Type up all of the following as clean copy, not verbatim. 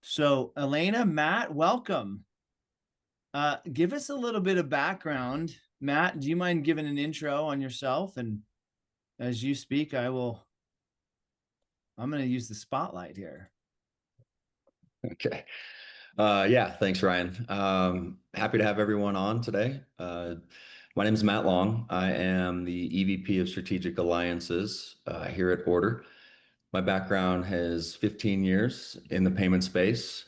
So, Elaina, Matt, welcome. Give us a little bit of background. Matt, do you mind giving an intro on yourself? And as you speak, I'm going to use the spotlight here. Okay. Yeah, thanks, Ryan. Happy to have everyone on today. My name is Matt Long. I am the EVP of Strategic Alliances here at Ordr. My background has 15 years in the payment space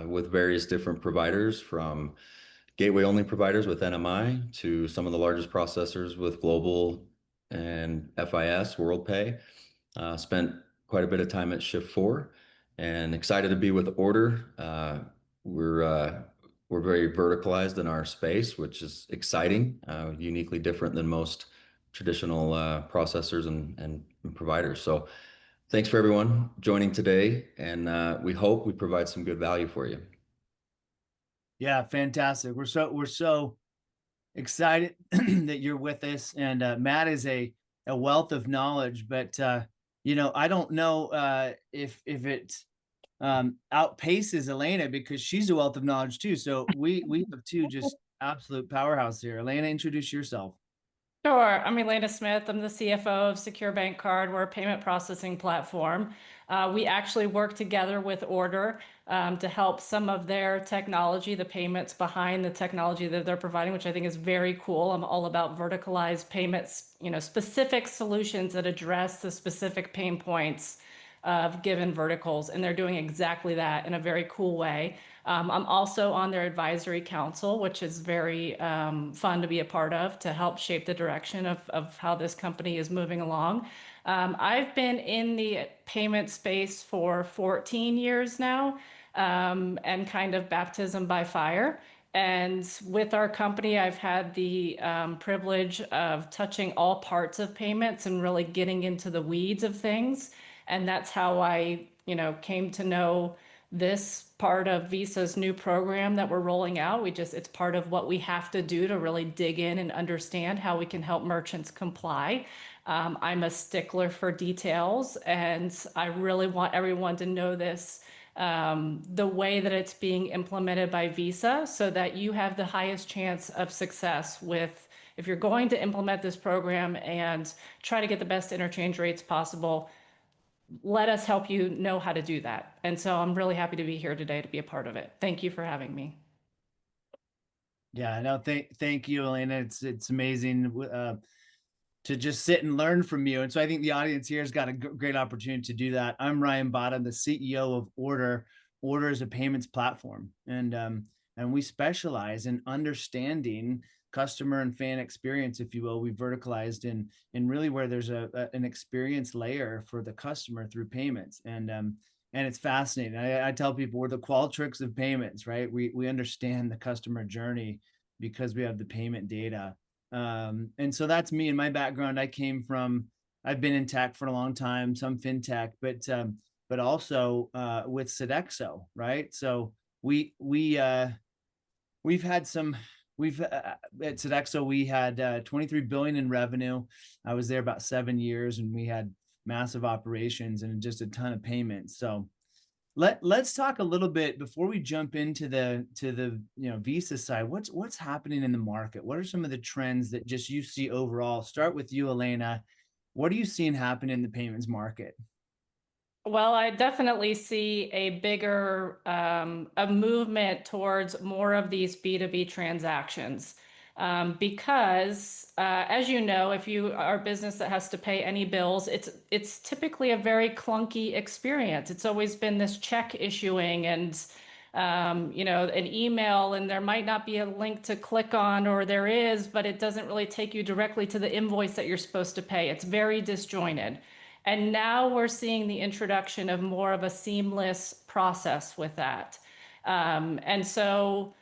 with various different providers, from gateway-only providers with NMI to some of the largest processors with Global and FIS, WorldPay. Spent quite a bit of time at Shift4 and excited to be with Ordr. We're uh, we're very verticalized in our space, which is exciting, uniquely different than most traditional processors and providers. So thanks for everyone joining today, and we hope we provide some good value for you. Yeah, fantastic. We're so excited that you're with us. And Matt is a wealth of knowledge, but I don't know if it outpaces Elaina because she's a wealth of knowledge too. So we have two just absolute powerhouse here. Elaina, introduce yourself. Sure. I'm Elaina Smith. I'm the CFO of Secure Bancard. We're a payment processing platform. We actually work together with Ordr to help some of their technology, the payments behind the technology that they're providing, which I think is very cool. I'm all about verticalized payments, specific solutions that address the specific pain points of given verticals, and they're doing exactly that in a very cool way. I'm also on their advisory council, which is very fun to be a part of to help shape the direction of how this company is moving along. I've been in the payment space for 14 years now, and kind of baptism by fire. And with our company, I've had the privilege of touching all parts of payments and really getting into the weeds of things. And that's how I, came to know this part of Visa's new program that we're rolling out. It's part of what we have to do to really dig in and understand how we can help merchants comply. I'm a stickler for details, and I really want everyone to know this, the way that it's being implemented by Visa, so that you have the highest chance of success with, if you're going to implement this program and try to get the best interchange rates possible, let us help you know how to do that. And so I'm really happy to be here today to be a part of it. Thank you for having me. Yeah, no, thank you, Elena. It's amazing to just sit and learn from you. And so I think the audience here has got a great opportunity to do that. I'm Ryan Bott. I'm the CEO of Ordr. Ordr is a payments platform, and we specialize in understanding customer and fan experience, if you will. We verticalized in really where there's an experience layer for the customer through payments, and it's fascinating. I tell people we're the Qualtrics of payments, right? We understand the customer journey because we have the payment data. And so that's me and my background. I've been in tech for a long time, some fintech, but also with Sodexo, right? So we've had some we've at Sodexo we had 23 billion in revenue. I was there about 7 years, and we had massive operations and just a ton of payments. So let's talk a little bit before we jump into the Visa side. What's happening in the market? What are some of the trends that just you see overall? Start with you, Elaina. What are you seeing happen in the payments market? Well, I definitely see a bigger a movement towards more of these B2B transactions. Because as you know, if you are a business that has to pay any bills, it's typically a very clunky experience. It's always been this check issuing and an email, and there might not be a link to click on, or there is, but it doesn't really take you directly to the invoice that you're supposed to pay. It's very disjointed. And now we're seeing the introduction of more of a seamless process with that. And so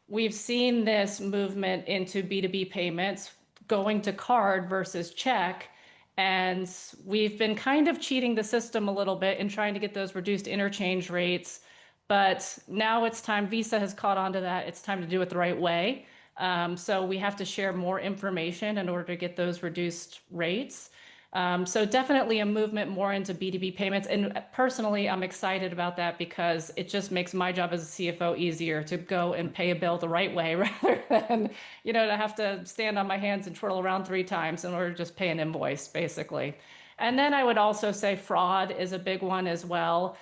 we've seen this movement into B2B payments going to card versus check. And we've been kind of cheating the system a little bit and trying to get those reduced interchange rates. But now it's time, Visa has caught on to that. It's time to do it the right way. So we have to share more information in order to get those reduced rates. So definitely a movement more into B2B payments. And personally, I'm excited about that because it just makes my job as a CFO easier to go and pay a bill the right way rather than, to have to stand on my hands and twirl around 3 times in order to just pay an invoice, basically. And then I would also say fraud is a big one as well.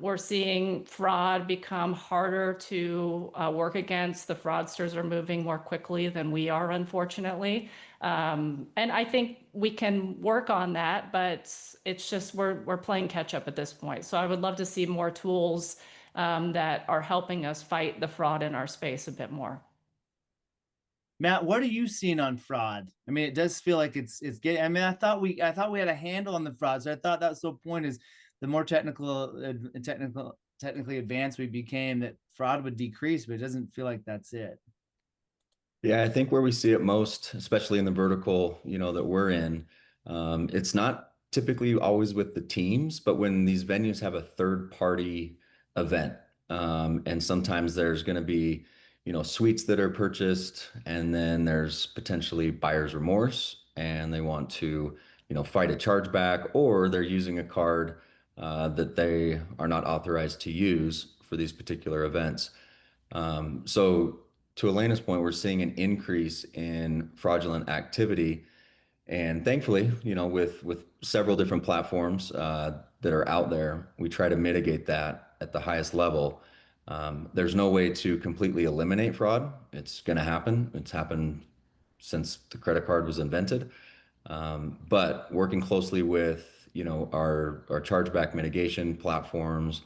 We're seeing fraud become harder to work against. The fraudsters are moving more quickly than we are, unfortunately. And I think we can work on that, but it's just we're playing catch up at this point. So I would love to see more tools that are helping us fight the fraud in our space a bit more. Matt, what are you seeing on fraud? I mean, it does feel like it's getting. I mean, I thought we had a handle on the fraud, so I thought that's the point is the more technically advanced we became, that fraud would decrease, but it doesn't feel like that's it. Yeah, I think where we see it most, especially in the vertical, that we're in, it's not typically always with the teams, but when these venues have a third party event, and sometimes there's going to be, suites that are purchased, and then there's potentially buyer's remorse, and they want to, fight a chargeback, or they're using a card that they are not authorized to use for these particular events. So to Elena's point, we're seeing an increase in fraudulent activity. And thankfully, with several different platforms that are out there, we try to mitigate that at the highest level. There's no way to completely eliminate fraud. It's going to happen. It's happened since the credit card was invented. But working closely with, our chargeback mitigation platforms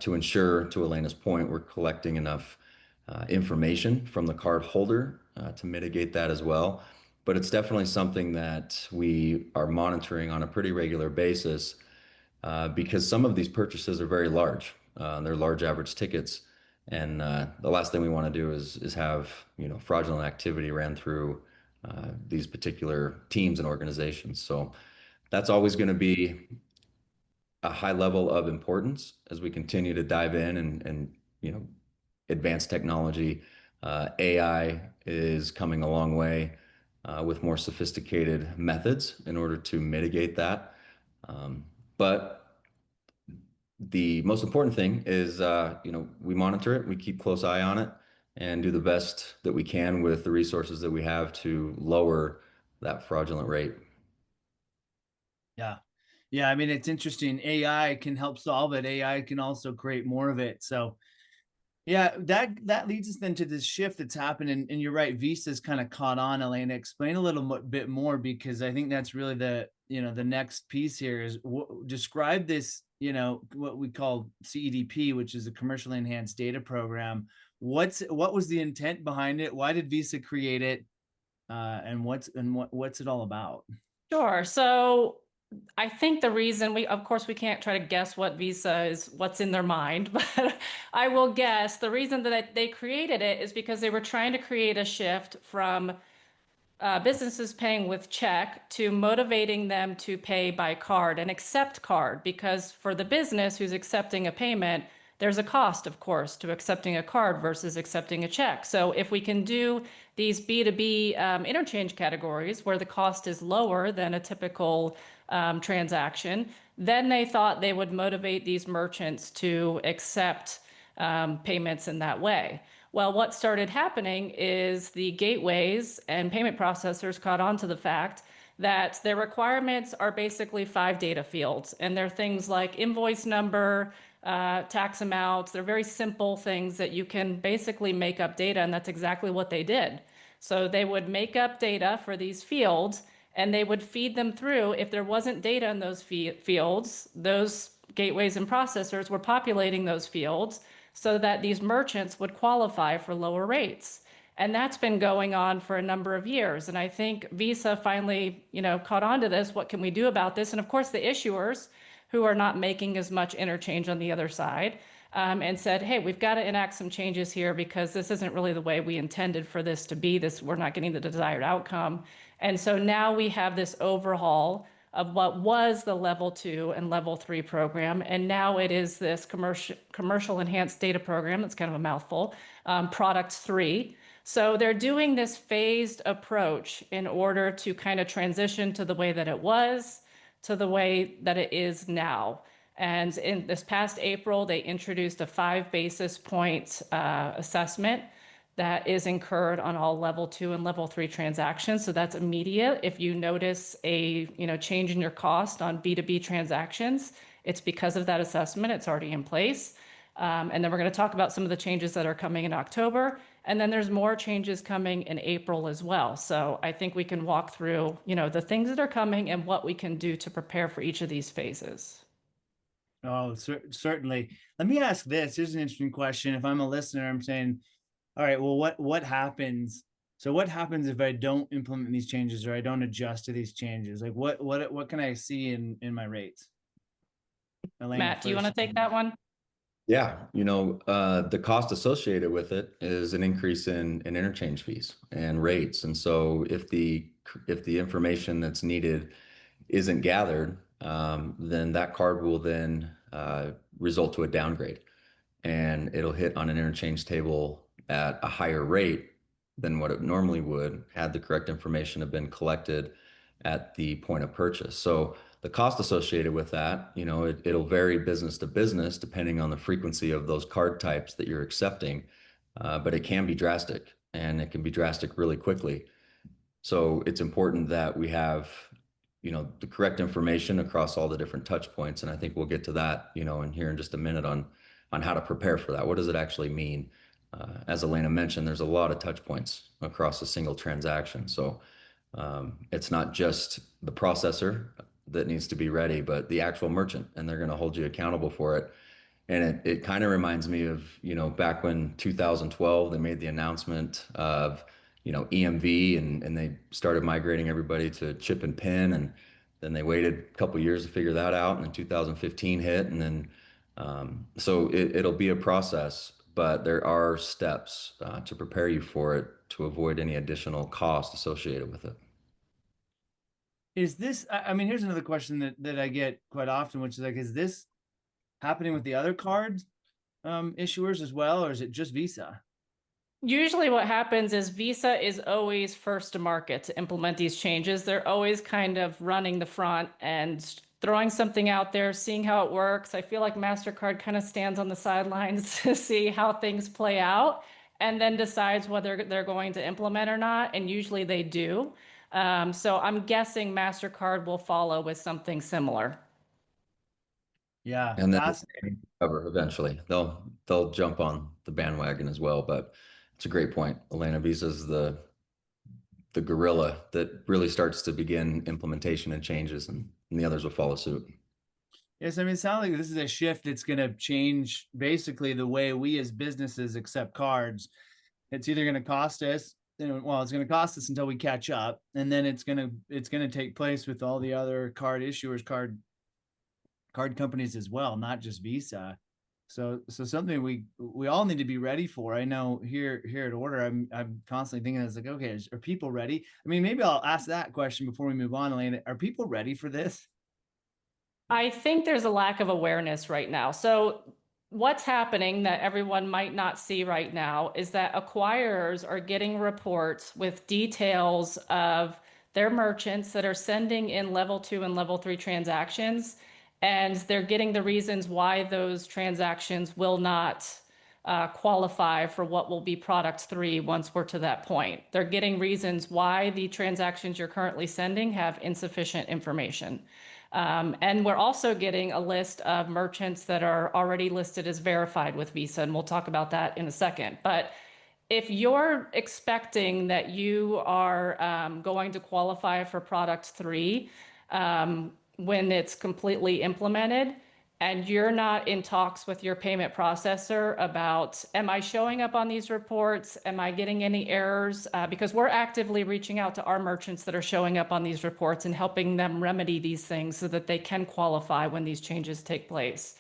to ensure, to Elena's point, we're collecting enough information from the card holder to mitigate that as well. But it's definitely something that we are monitoring on a pretty regular basis because some of these purchases are very large. They're large average tickets. And the last thing we want to do is have, fraudulent activity ran through these particular teams and organizations. So that's always going to be a high level of importance as we continue to dive in and advanced technology. AI is coming a long way with more sophisticated methods in order to mitigate that. But the most important thing is, we monitor it, we keep close eye on it, and do the best that we can with the resources that we have to lower that fraudulent rate. Yeah. Yeah. I mean, it's interesting. AI can help solve it. AI can also create more of it. So yeah, that leads us then to this shift that's happened. And you're right, Visa's kind of caught on. Elaina, explain a little bit more, because I think that's really the next piece here is describe this, what we call CEDP, which is a Commercial Enhanced Data Program. What was the intent behind it? Why did Visa create it? And what's it all about? Sure. So I think the reason of course, we can't try to guess what Visa is, what's in their mind, but I will guess the reason that they created it is because they were trying to create a shift from businesses paying with check to motivating them to pay by card and accept card. Because for the business who's accepting a payment, there's a cost, of course, to accepting a card versus accepting a check. So if we can do these B2B interchange categories where the cost is lower than a typical transaction, then they thought they would motivate these merchants to accept payments in that way. Well, what started happening is the gateways and payment processors caught on to the fact that their requirements are basically 5 data fields, and they're things like invoice number, tax amounts. They're very simple things that you can basically make up data, and that's exactly what they did. So they would make up data for these fields, and they would feed them through. If there wasn't data in those fields, those gateways and processors were populating those fields so that these merchants would qualify for lower rates. And that's been going on for a number of years. And I think Visa finally, caught on to this. What can we do about this? And of course, the issuers who are not making as much interchange on the other side and said, hey, we've got to enact some changes here because this isn't really the way we intended for this to be. We're not getting the desired outcome. And so now we have this overhaul of what was the level 2 and level 3 program. And now it is this commercial enhanced data program. That's kind of a mouthful, product 3. So they're doing this phased approach in order to kind of transition to the way that it was to the way that it is now. And in this past April, they introduced a 5 basis point assessment that is incurred on all level 2 and level 3 transactions. So that's immediate. If you notice a change in your cost on B2B transactions, it's because of that assessment. It's already in place. And then we're going to talk about some of the changes that are coming in October. And then there's more changes coming in April as well. So I think we can walk through, the things that are coming and what we can do to prepare for each of these phases. Oh, certainly. Let me ask this. Here's an interesting question. If I'm a listener, I'm saying, all right, well, what happens? So what happens if I don't implement these changes or I don't adjust to these changes? Like what can I see in my rates? Elaina, Matt, do you want to take that one? Yeah, the cost associated with it is an increase in interchange fees and rates. And so if the information that's needed isn't gathered, then that card will then result to a downgrade, and it'll hit on an interchange table at a higher rate than what it normally would had the correct information have been collected at the point of purchase. So the cost associated with that, it'll vary business to business depending on the frequency of those card types that you're accepting, but it can be drastic, and it can be drastic really quickly. So it's important that we have, the correct information across all the different touch points. And I think we'll get to that, in here in just a minute on how to prepare for that. What does it actually mean? As Elaina mentioned, there's a lot of touch points across a single transaction. So it's not just the processor that needs to be ready, but the actual merchant, and they're going to hold you accountable for it. And it kind of reminds me of, back when 2012, they made the announcement of, EMV, and they started migrating everybody to chip and pin. And then they waited a couple years to figure that out. And then 2015 hit. And then, so it'll be a process, but there are steps to prepare you for it to avoid any additional cost associated with it. Is this, I mean, here's another question that I get quite often, which is like, is this happening with the other card issuers as well, or is it just Visa? Usually what happens is Visa is always first to market to implement these changes. They're always kind of running the front and throwing something out there, seeing how it works. I feel like MasterCard kind of stands on the sidelines to see how things play out and then decides whether they're going to implement or not. And usually they do. So I'm guessing MasterCard will follow with something similar. Yeah, And then cover eventually. They'll jump on the bandwagon as well. But it's a great point. Elaina, Visa's the gorilla that really starts to begin implementation and changes, and the others will follow suit. Yes, I mean, it sounds like this is a shift that's going to change basically the way we as businesses accept cards. It's either going to cost us, well, it's going to cost us until we catch up, and then it's going to take place with all the other card issuers, card companies as well, not just Visa. So something we all need to be ready for. I know here at Ordr, I'm constantly thinking, it's like, okay, are people ready? I mean, maybe I'll ask that question before we move on, Elaina. Are people ready for this? I think there's a lack of awareness right now. So what's happening that everyone might not see right now is that acquirers are getting reports with details of their merchants that are sending in level 2 and level 3 transactions. And they're getting the reasons why those transactions will not qualify for what will be product 3 once we're to that point. They're getting reasons why the transactions you're currently sending have insufficient information. And we're also getting a list of merchants that are already listed as verified with Visa, and we'll talk about that in a second. But if you're expecting that you are going to qualify for product 3, when it's completely implemented, and you're not in talks with your payment processor about, am I showing up on these reports? Am I getting any errors? Because we're actively reaching out to our merchants that are showing up on these reports and helping them remedy these things so that they can qualify when these changes take place.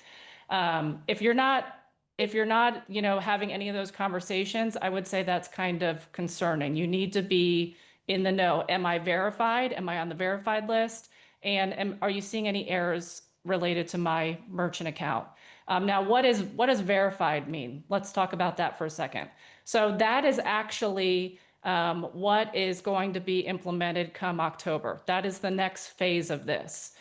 If you're not, having any of those conversations, I would say that's kind of concerning. You need to be in the know. Am I verified? Am I on the verified list? And are you seeing any errors related to my merchant account? Now, what does verified mean? Let's talk about that for a second. So that is actually what is going to be implemented come October. That is the next phase of this.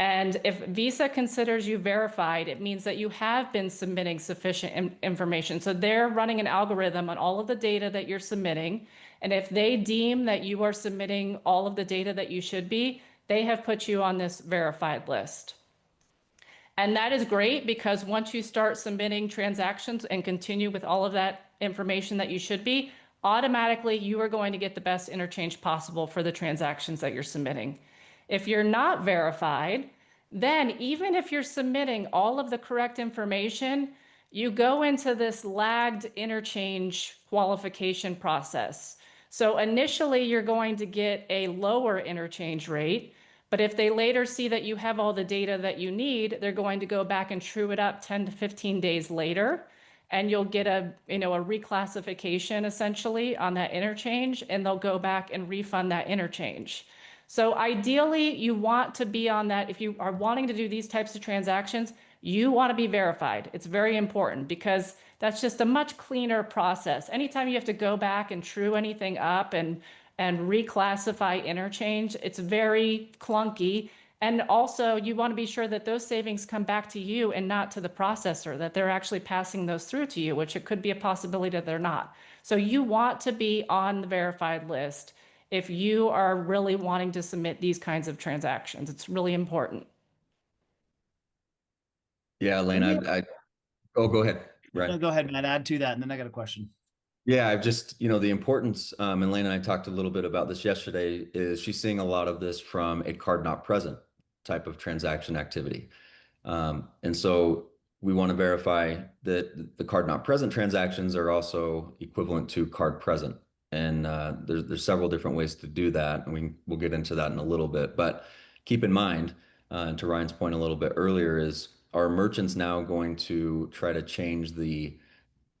And if Visa considers you verified, it means that you have been submitting sufficient information. So they're running an algorithm on all of the data that you're submitting. And if they deem that you are submitting all of the data that you should be, they have put you on this verified list. And that is great because once you start submitting transactions and continue with all of that information that you should be, automatically you are going to get the best interchange possible for the transactions that you're submitting. If you're not verified, then even if you're submitting all of the correct information, you go into this lagged interchange qualification process. So initially you're going to get a lower interchange rate, but if they later see that you have all the data that you need, they're going to go back and true it up 10 to 15 days later, and you'll get a reclassification essentially on that interchange, and they'll go back and refund that interchange. So ideally, you want to be on that. If you are wanting to do these types of transactions, you want to be verified. It's very important because that's just a much cleaner process. Anytime you have to go back and true anything up and reclassify interchange, it's very clunky. And also, you want to be sure that those savings come back to you and not to the processor, that they're actually passing those through to you, which it could be a possibility that they're not. So you want to be on the verified list if you are really wanting to submit these kinds of transactions. It's really important. Yeah, Elaina, oh, go ahead. Right. No, go ahead, Matt. Add to that, and then I got a question. Yeah, I've just, the importance, and Elaina and I talked a little bit about this yesterday, is she's seeing a lot of this from a card not present type of transaction activity. And so we want to verify that the card not present transactions are also equivalent to card present. And there's several different ways to do that, and we'll get into that in a little bit. But keep in mind, and to Ryan's point a little bit earlier, is are merchants now going to try to change the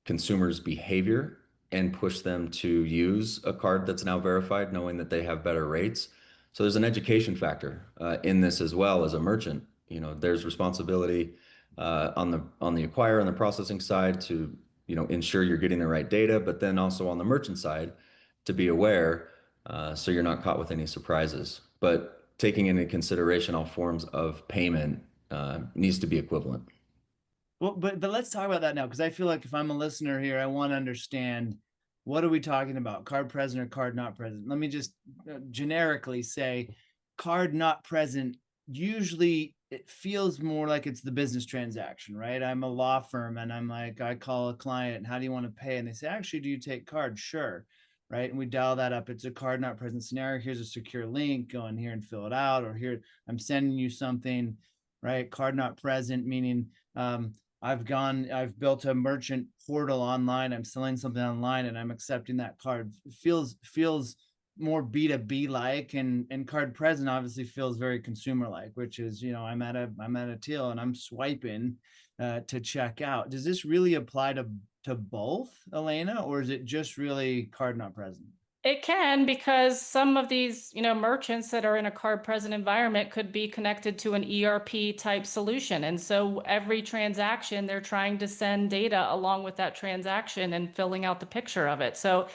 consumer's behavior and push them to use a card that's now verified, knowing that they have better rates? So there's an education factor in this as well as a merchant. There's responsibility on the acquirer, on the processing side to ensure you're getting the right data, but then also on the merchant side to be aware so you're not caught with any surprises. But taking into consideration all forms of payment needs to be equivalent. Well, but let's talk about that now, because I feel like if I'm a listener here, I want to understand, what are we talking about? Card present or card not present? Let me just generically say card not present. Usually it feels more like it's the business transaction, right? I'm a law firm and I'm like, I call a client, how do you want to pay? And they say, actually, do you take card? Sure. Right. And we dial that up. It's a card not present scenario. Here's a secure link. Go in here and fill it out. Or here, I'm sending you something, right? Card not present, meaning I've built a merchant portal online. I'm selling something online and I'm accepting that card. It feels more B2B like, and card present obviously feels very consumer like, which is, I'm at a till and I'm swiping to check out. Does this really apply to both, Elaina, or is it just really card not present? It can, because some of these, merchants that are in a card present environment could be connected to an ERP type solution. And so every transaction, they're trying to send data along with that transaction and filling out the picture of it. So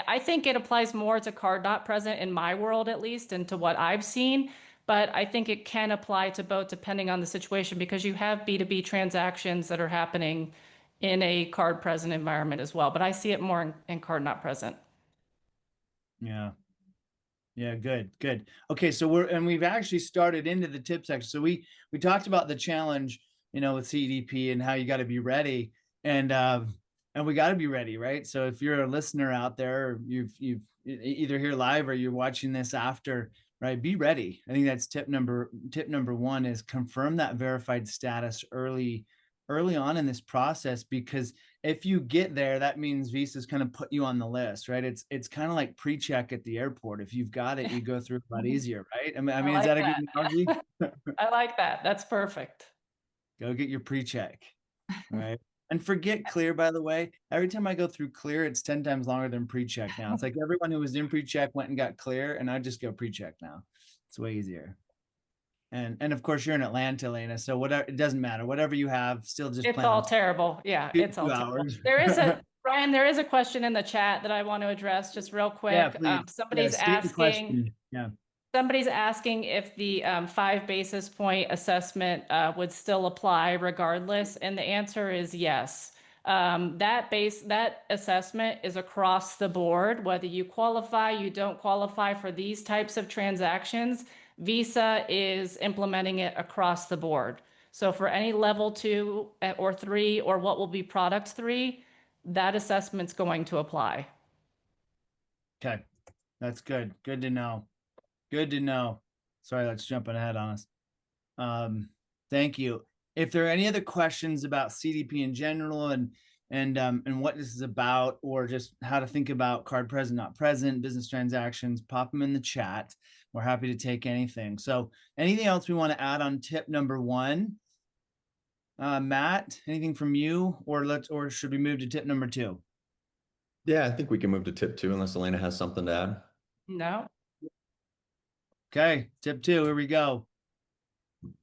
I think it applies more to card not present in my world, at least, and to what I've seen. But I think it can apply to both depending on the situation, because you have B2B transactions that are happening in a card present environment as well. But I see it more in card not present. Yeah. Yeah, good. Okay, so we've actually started into the tip section. So we talked about the challenge, with CEDP and how you got to be ready, and we got to be ready, right? So if you're a listener out there, or you've either here live or you're watching this after, right? Be ready. I think that's tip number one, is confirm that verified status early on in this process, because if you get there, that means Visa's kind of put you on the list, right? It's kind of like pre-check at the airport. If you've got it, you go through a lot easier, right? I mean, is that a good analogy? I like that. That's perfect. Go get your pre-check, right? And forget Clear, by the way. Every time I go through Clear, it's 10 times longer than pre-check now. It's like everyone who was in pre-check went and got Clear, and I just go pre-check now. It's way easier. And of course you're in Atlanta, Elaina. So whatever, it doesn't matter. Whatever you have, still just It's plan all on terrible. Yeah, it's all 2 terrible. hours. There is a, Ryan, there is a question in the chat that I want to address just real Yeah, quick. please. Yeah, state the question. Yeah. Somebody's asking if the 5 basis point assessment would still apply regardless, and the answer is yes. That assessment is across the board, whether you qualify, you don't qualify for these types of transactions. Visa is implementing it across the board. So for any level 2 or 3 or what will be product 3, that assessment's going to apply. Okay. That's good. Good to know. Good to know. Sorry, that's jumping ahead on us. Thank you. If there are any other questions about CDP in general and what this is about, or just how to think about card present, not present, business transactions, pop them in the chat. We're happy to take anything. So anything else we want to add on tip number 1? Matt, anything from you, or should we move to tip number 2? Yeah, I think we can move to tip 2 unless Elaina has something to add. No. Okay, tip 2, here we go.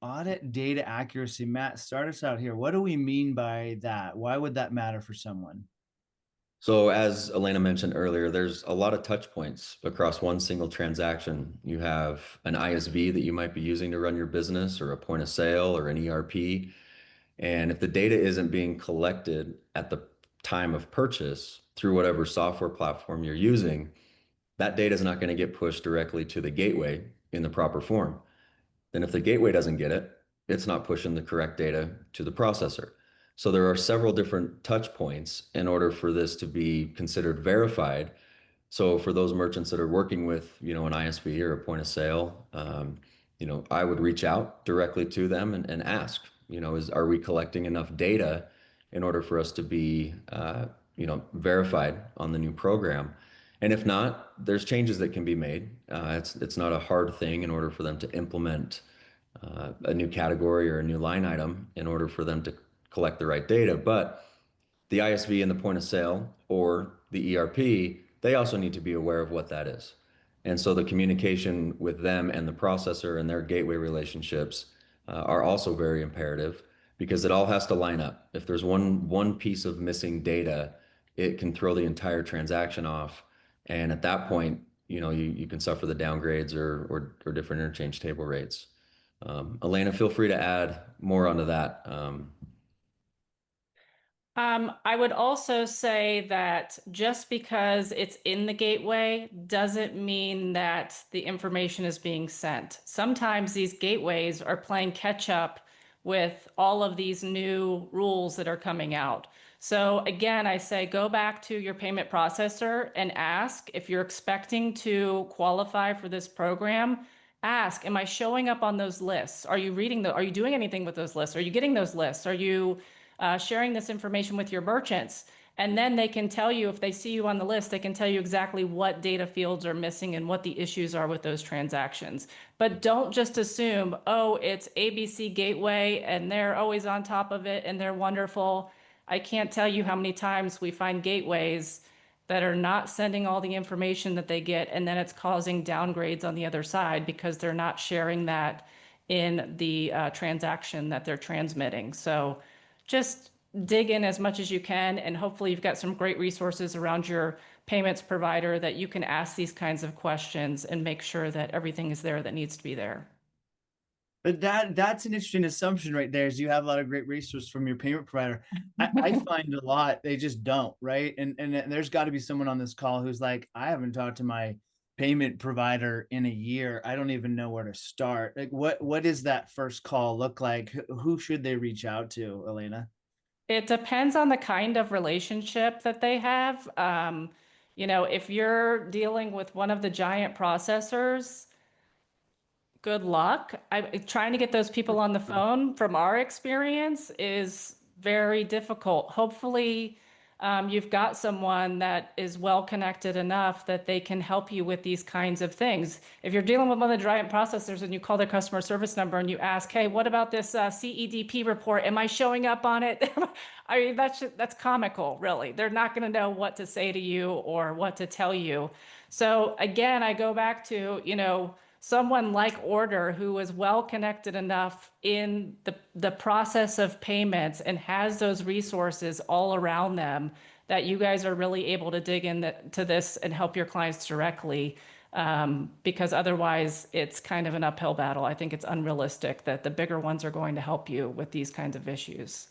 Audit data accuracy. Matt, start us out here. What do we mean by that? Why would that matter for someone? So as Elaina mentioned earlier, there's a lot of touch points across one single transaction. You have an ISV that you might be using to run your business, or a point of sale, or an ERP. And if the data isn't being collected at the time of purchase through whatever software platform you're using, that data is not going to get pushed directly to the gateway in the proper form. Then if the gateway doesn't get it, it's not pushing the correct data to the processor. So there are several different touch points in order for this to be considered verified. So for those merchants that are working with, an ISV or a point of sale, I would reach out directly to them and ask, are we collecting enough data in order for us to be, verified on the new program? And if not, there's changes that can be made. It's not a hard thing in order for them to implement a new category or a new line item in order for them to collect the right data. But the ISV and the point of sale or the ERP, they also need to be aware of what that is. And so the communication with them and the processor and their gateway relationships are also very imperative, because it all has to line up. If there's one piece of missing data, it can throw the entire transaction off. And at that point, you can suffer the downgrades or different interchange table rates. Elaina, feel free to add more onto that. I would also say that just because it's in the gateway doesn't mean that the information is being sent. Sometimes these gateways are playing catch up with all of these new rules that are coming out. So again, I say go back to your payment processor and ask if you're expecting to qualify for this program. Ask, am I showing up on those lists? Are you are you doing anything with those lists? Are you getting those lists? Are you sharing this information with your merchants? And then they can tell you, if they see you on the list, they can tell you exactly what data fields are missing and what the issues are with those transactions. But don't just assume, oh, it's ABC Gateway and they're always on top of it and they're wonderful. I can't tell you how many times we find gateways that are not sending all the information that they get, and then it's causing downgrades on the other side because they're not sharing that in the transaction that they're transmitting. So just dig in as much as you can, and hopefully you've got some great resources around your payments provider that you can ask these kinds of questions and make sure that everything is there that needs to be there. But that's an interesting assumption right there, is you have a lot of great resources from your payment provider. I find a lot, they just don't, right? And there's got to be someone on this call who's like, I haven't talked to my payment provider in a year. I don't even know where to start. Like, what does that first call look like? Who should they reach out to, Elaina? It depends on the kind of relationship that they have. If you're dealing with one of the giant processors, good luck. Trying to get those people on the phone, from our experience, is very difficult. Hopefully, you've got someone that is well connected enough that they can help you with these kinds of things. If you're dealing with one of the giant processors and you call their customer service number and you ask, hey, what about this CEDP report? Am I showing up on it? I mean, that's comical, really. They're not going to know what to say to you or what to tell you. So again, I go back to, someone like Ordr who is well connected enough in the process of payments and has those resources all around them that you guys are really able to dig into this and help your clients directly. Because otherwise it's kind of an uphill battle. I think it's unrealistic that the bigger ones are going to help you with these kinds of issues.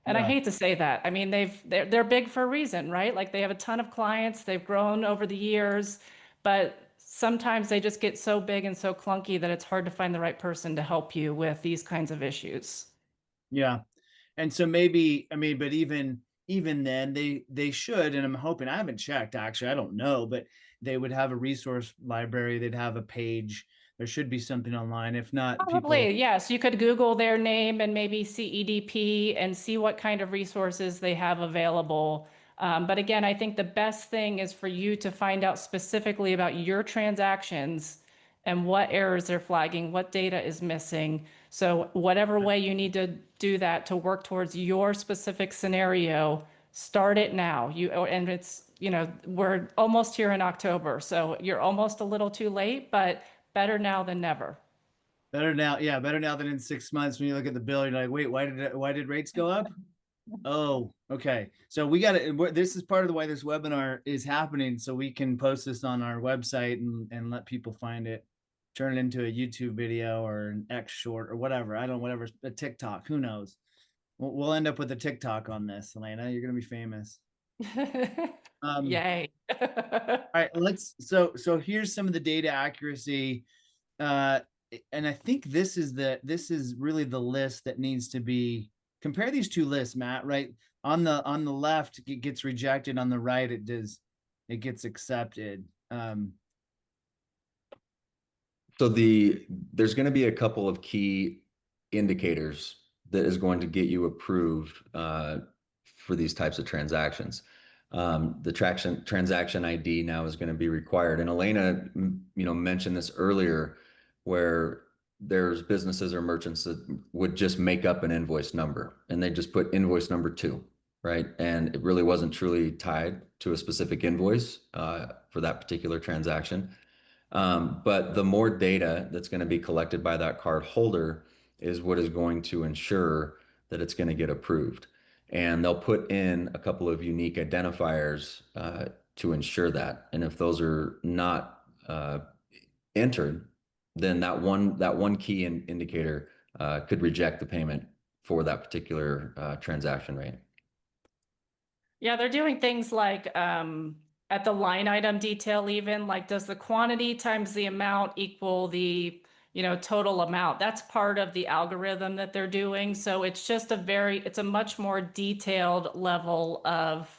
And I Yeah. hate to say that. I mean, they're big for a reason, right? Like they have a ton of clients, they've grown over the years, but sometimes they just get so big and so clunky that it's hard to find the right person to help you with these kinds of issues. Yeah. And so maybe, I mean, but even then they should, and I'm hoping, I haven't checked actually, I don't know, but they would have a resource library, they'd have a page. There should be something online. If not, people. Probably, yes. You could Google their name and maybe CEDP and see what kind of resources they have available. But again, I think the best thing is for you to find out specifically about your transactions and what errors they're flagging, what data is missing. So whatever way you need to do that to work towards your specific scenario, start it now. And it's, we're almost here in October, so you're almost a little too late, but better now than never. Better now, yeah, better now than in 6 months when you look at the bill, you're like, wait, why did rates go up? Oh, okay. So we got to, this is part of the why this webinar is happening, so we can post this on our website and let people find it, turn it into a YouTube video or an X short or whatever. I don't know, whatever, a TikTok, who knows? We'll end up with a TikTok on this, Elaina. You're going to be famous. Yay. All right, so here's some of the data accuracy. And I think this is really the list that needs to be, compare these two lists, Matt, right? On the left, it gets rejected. On the right, it gets accepted. So there's going to be a couple of key indicators that is going to get you approved for these types of transactions. The transaction ID now is going to be required. And Elaina, mentioned this earlier, where there's businesses or merchants that would just make up an invoice number and they just put invoice number 2, right? And it really wasn't truly tied to a specific invoice for that particular transaction. But the more data that's going to be collected by that card holder is what is going to ensure that it's going to get approved. And they'll put in a couple of unique identifiers to ensure that. And if those are not entered, then that one key indicator could reject the payment for that particular transaction rate. Yeah, they're doing things like at the line item detail, even like, does the quantity times the amount equal the total amount? That's part of the algorithm that they're doing. So it's just it's a much more detailed level of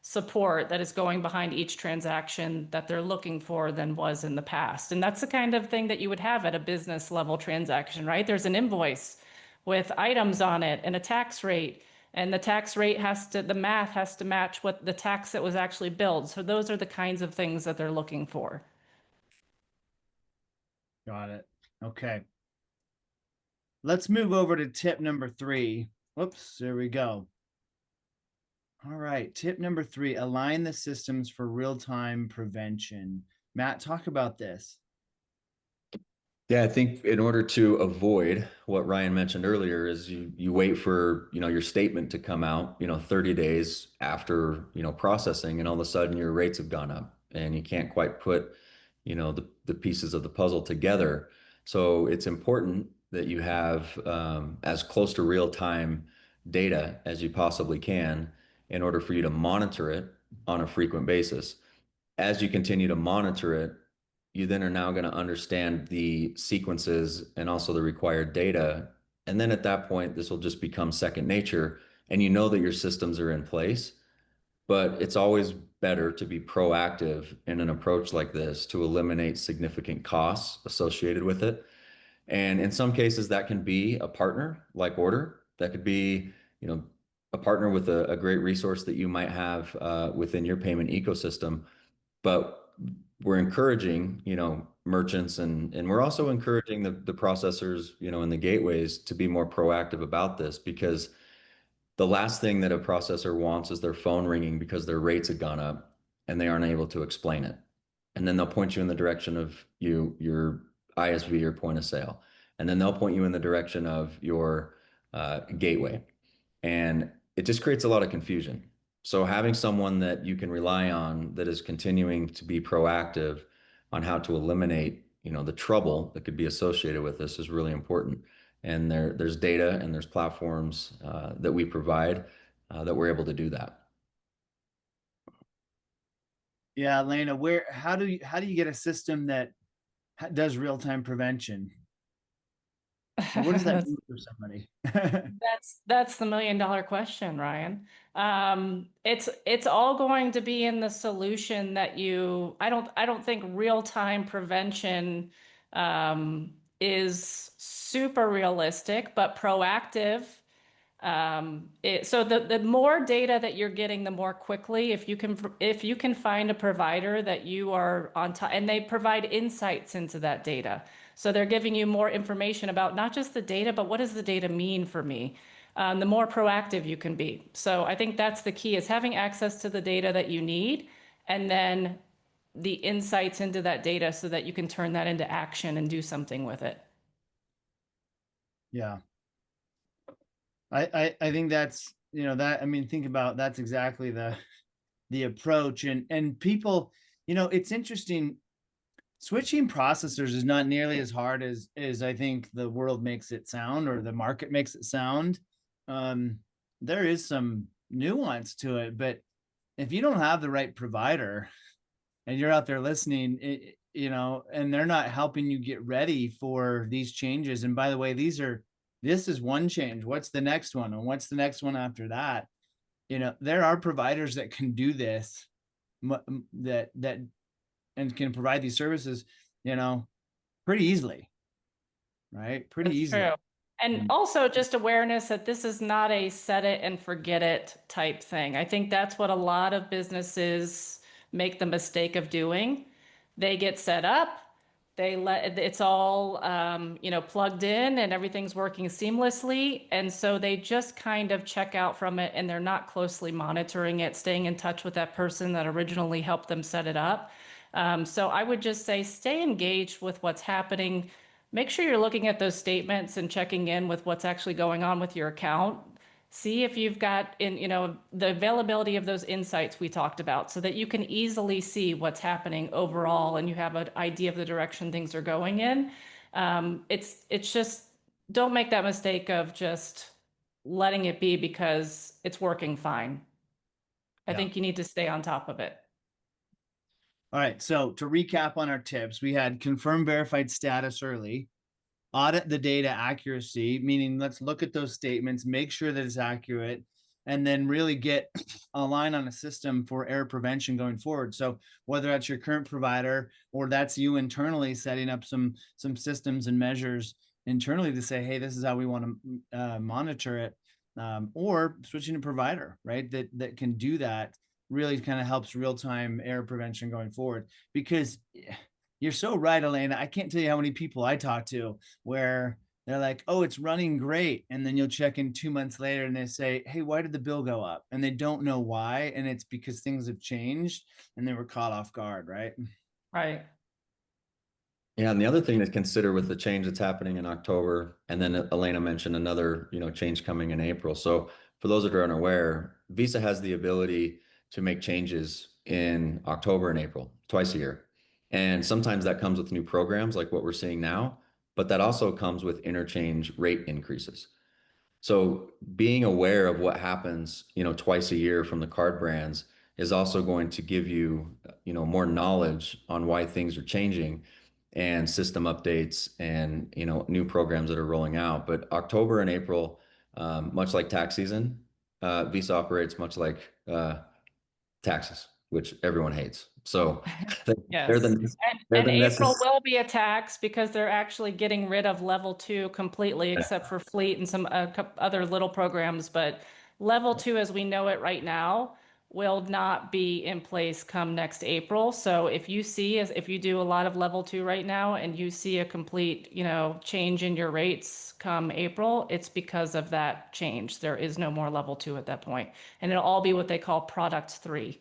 support that is going behind each transaction that they're looking for than was in the past. And that's the kind of thing that you would have at a business level transaction, right? There's an invoice with items on it and a tax rate. And the tax rate the math has to match what the tax that was actually billed. So those are the kinds of things that they're looking for. Got it. Okay. Let's move over to tip number 3. Whoops, there we go. All right, tip number 3, align the systems for real-time prevention. Matt, talk about this. Yeah, I think in order to avoid what Ryan mentioned earlier is you wait for, your statement to come out, 30 days after, processing, and all of a sudden your rates have gone up and you can't quite put, the pieces of the puzzle together. So it's important that you have as close to real-time data as you possibly can in order for you to monitor it on a frequent basis. As you continue to monitor it, you then are now going to understand the sequences and also the required data. And then at that point, this will just become second nature. And you know that your systems are in place, but it's always better to be proactive in an approach like this to eliminate significant costs associated with it. And in some cases, that can be a partner like Ordr. That could be, a partner with a great resource that you might have within your payment ecosystem. But we're encouraging, merchants and we're also encouraging the processors, and the gateways to be more proactive about this, because the last thing that a processor wants is their phone ringing because their rates have gone up and they aren't able to explain it. And then they'll point you in the direction of your ISV or point of sale. And then they'll point you in the direction of your gateway. And it just creates a lot of confusion. So having someone that you can rely on that is continuing to be proactive on how to eliminate, the trouble that could be associated with this is really important. And there's data and there's platforms that we provide that we're able to do that. Yeah, Elaina, how do you get a system that does real-time prevention? What does that mean for somebody? That's the $1 million question, Ryan. It's all going to be in the solution that I don't think real-time prevention is super realistic, but proactive. So the more data that you're getting, the more quickly, if you can find a provider that you are on top, and they provide insights into that data. So they're giving you more information about not just the data, but what does the data mean for me? The more proactive you can be. So I think that's the key, is having access to the data that you need, and then the insights into that data so that you can turn that into action and do something with it. Yeah. I think that's, think about, that's exactly the approach, and people, it's interesting. Switching processors is not nearly as hard as I think the world makes it sound, or the market makes it sound. There is some nuance to it, but if you don't have the right provider and you're out there listening, and they're not helping you get ready for these changes. And by the way, this is one change. What's the next one? And what's the next one after that? There are providers that can do this, that and can provide these services, pretty easily, right? Pretty easily. True. And also just awareness that this is not a set it and forget it type thing. I think that's what a lot of businesses make the mistake of doing. They get set up, it's all plugged in and everything's working seamlessly, and so they just kind of check out from it, and they're not closely monitoring it, staying in touch with that person that originally helped them set it up. So I would just say stay engaged with what's happening. Make sure you're looking at those statements and checking in with what's actually going on with your account. See if you've got the availability of those insights we talked about, so that you can easily see what's happening overall and you have an idea of the direction things are going in. It's just, don't make that mistake of just letting it be because it's working fine. I think you need to stay on top of it. All right. So to recap on our tips, we had confirm verified status early, audit the data accuracy, meaning let's look at those statements, make sure that it's accurate, and then really get a line on a system for error prevention going forward. So whether that's your current provider or that's you internally setting up some systems and measures internally to say, hey, this is how we want to monitor it, or switching to provider, right? That can do that, really kind of helps real-time error prevention going forward. Because you're so right, Elaina. I can't tell you how many people I talk to where they're like, oh, it's running great. And then you'll check in 2 months later and they say, hey, why did the bill go up? And they don't know why. And it's because things have changed and they were caught off guard, right? Right. Yeah, and the other thing to consider with the change that's happening in October, and then Elaina mentioned another, change coming in April. So for those that are unaware, Visa has the ability to make changes in October and April, twice a year. And sometimes that comes with new programs like what we're seeing now, but that also comes with interchange rate increases. So being aware of what happens, twice a year from the card brands is also going to give you, more knowledge on why things are changing and system updates and, new programs that are rolling out. But October and April, much like tax season, Visa operates much like taxes, which everyone hates. So Yes. they're And the April will be a tax because they're actually getting rid of level 2 completely, except for fleet and some other little programs. But level 2, as we know it right now, will not be in place come next April. So if you do a lot of level 2 right now and you see a complete, change in your rates come April, it's because of that change. There is no more level 2 at that point. And it'll all be what they call product 3.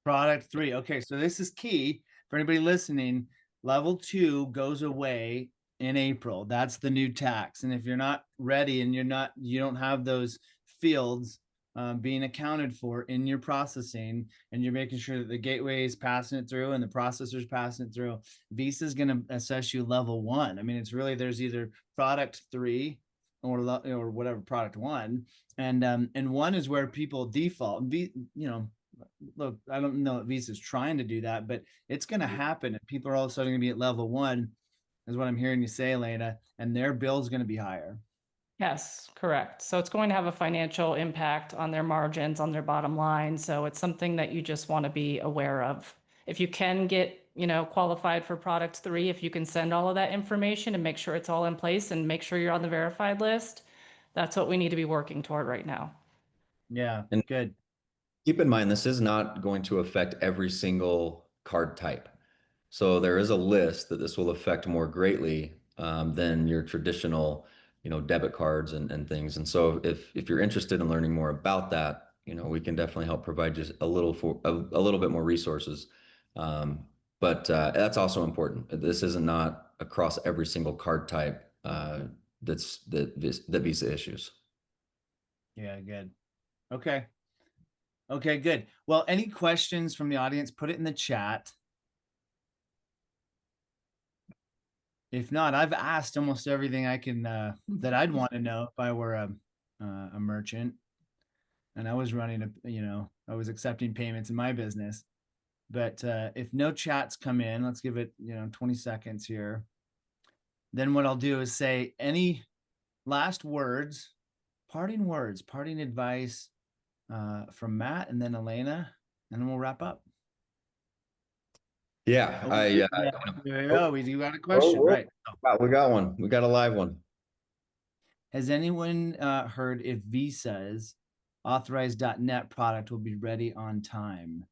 Product 3. Okay, so this is key for anybody listening. Level 2 goes away in April. That's the new tax. And if you're not ready and you don't have those fields being accounted for in your processing, and you're making sure that the gateway is passing it through and the processor's passing it through, Visa is going to assess you level 1. I mean, it's really, there's either product 3 or whatever, product 1, and 1 is where people default. Look, I don't know if Visa's trying to do that, but it's going to happen. And people are all of a sudden going to be at level 1, is what I'm hearing you say, Elaina, and their bill's going to be higher. Yes, correct. So it's going to have a financial impact on their margins, on their bottom line. So it's something that you just want to be aware of. If you can get, qualified for product 3, if you can send all of that information and make sure it's all in place and make sure you're on the verified list, that's what we need to be working toward right now. Yeah, And good. keep in mind, this is not going to affect every single card type. So there is a list that this will affect more greatly than your traditional, debit cards and things. And so if you're interested in learning more about that, we can definitely help provide you a little bit more resources. But that's also important. This isn't not across every single card type that Visa issues. Yeah, good. Okay. Okay, good. Well, any questions from the audience, put it in the chat. If not, I've asked almost everything I can that I'd want to know if I were a merchant and I was running I was accepting payments in my business. But if no chats come in, let's give it 20 seconds here. Then what I'll do is say any last words, parting advice from Matt and then Elaina, and then we'll wrap up. Yeah, We do got a question, right? We got one. We got a live one. Has anyone heard if Visa's authorized.net product will be ready on time?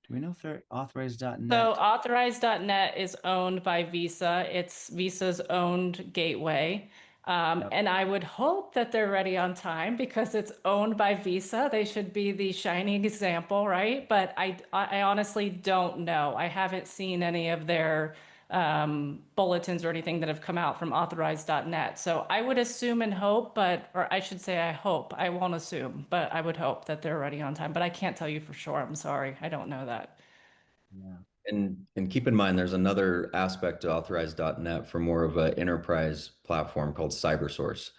Do we know if they're authorized.net? So authorized.net is owned by Visa. It's Visa's owned gateway. And I would hope that they're ready on time because it's owned by Visa. They should be the shining example, right? But I honestly don't know. I haven't seen any of their bulletins or anything that have come out from authorized.net. So I would assume and hope, or I should say I hope. I won't assume, but I would hope that they're ready on time. But I can't tell you for sure. I'm sorry. I don't know that. Yeah. And keep in mind, there's another aspect to authorized.net for more of an enterprise platform called CyberSource.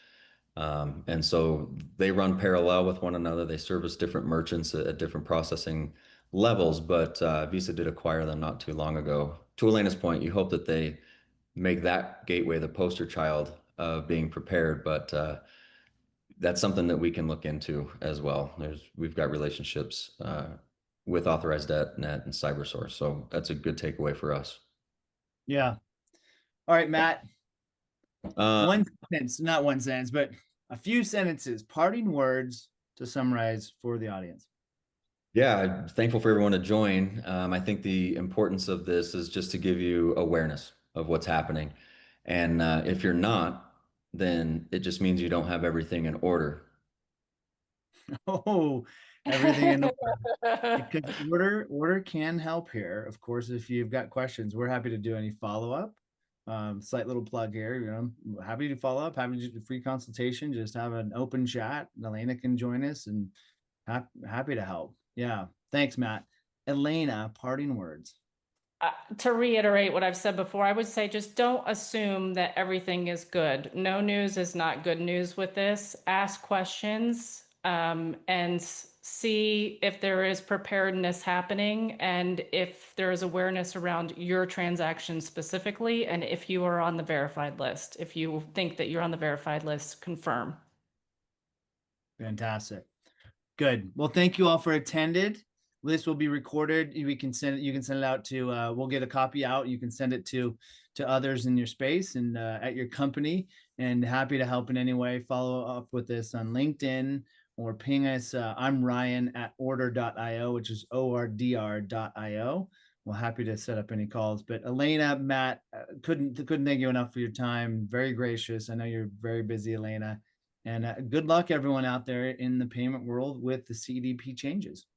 And so they run parallel with one another. They service different merchants at different processing levels, but Visa did acquire them not too long ago. To Elena's point, you hope that they make that gateway the poster child of being prepared, but that's something that we can look into as well. We've got relationships with authorized.net and CyberSource, so that's a good takeaway for us. Yeah. All right, Matt. One sentence, not one sentence, but a few sentences, parting words to summarize for the audience. Yeah, I'm thankful for everyone to join. I think the importance of this is just to give you awareness of what's happening. And if you're not, then it just means you don't have everything in order. Oh, everything in order. Because order can help here. Of course, if you've got questions, we're happy to do any follow-up. Slight little plug here, happy to follow up, happy to do a free consultation, just have an open chat. Elaina can join us and happy to help. Yeah. Thanks, Matt. Elaina, parting words. To reiterate what I've said before, I would say just don't assume that everything is good. No news is not good news with this. Ask questions and see if there is preparedness happening and if there is awareness around your transaction specifically, and if you are on the verified list. If you think that you're on the verified list, confirm. Fantastic. Good. Well, thank you all for attending. This will be recorded. You can send it out to, we'll get a copy out. You can send it to others in your space and at your company, and happy to help in any way. Follow up with this on LinkedIn or ping us. I'm Ryan at ordr.io, which is ordr.io. We're happy to set up any calls. But Elaina, Matt, couldn't thank you enough for your time. Very gracious. I know you're very busy, Elaina. And good luck, everyone out there in the payment world with the CEDP changes.